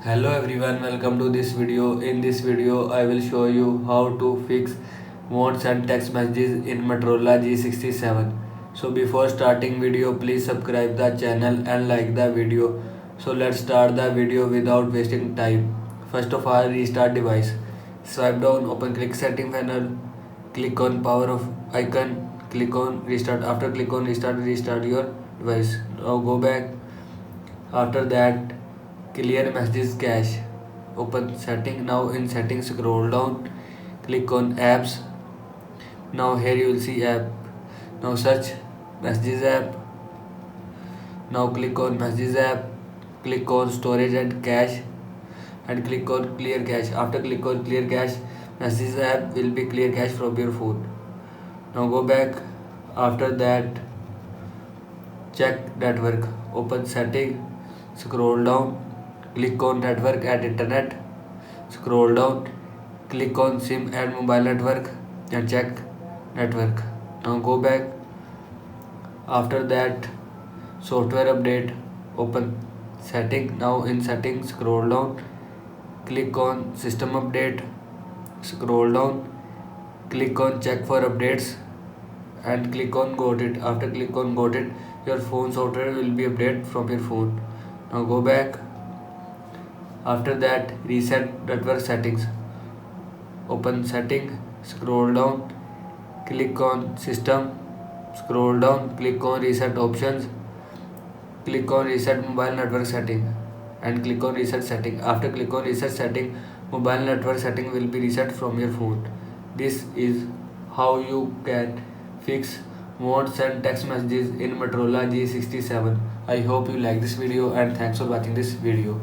Hello everyone, welcome to this video. In this video, I will show you how to fix won't send text messages in Motorola G67. So before starting video, please subscribe the channel and like the video. So let's start the video without wasting time. First of all, restart device. Swipe down, open click setting panel, click on power off icon, click on restart. After click on restart, restart your device. Now go back. After that, clear messages cache. Open setting. Now in settings, scroll down, click on apps. Now here you will see app. Now search messages app. Now click on messages app. Click on storage and cache and click on clear cache. After click on clear cache, messages app will be clear cache from your phone. Now go back. After that, check network. Open setting, scroll down, click on network and internet, scroll down, click on sim and mobile network and check network. Now go back. After that, software update, open setting. Now in settings, scroll down, click on system update, scroll down, click on check for updates and click on got it. After click on got it, your phone software will be updated from your phone. Now go back. After that, reset network settings. Open setting, scroll down, click on system, scroll down, click on reset options, click on reset mobile network setting and click on reset setting. After click on reset setting, mobile network setting will be reset from your phone. This is how you can fix won't send text messages in Motorola G67. I hope you like this video and thanks for watching this video.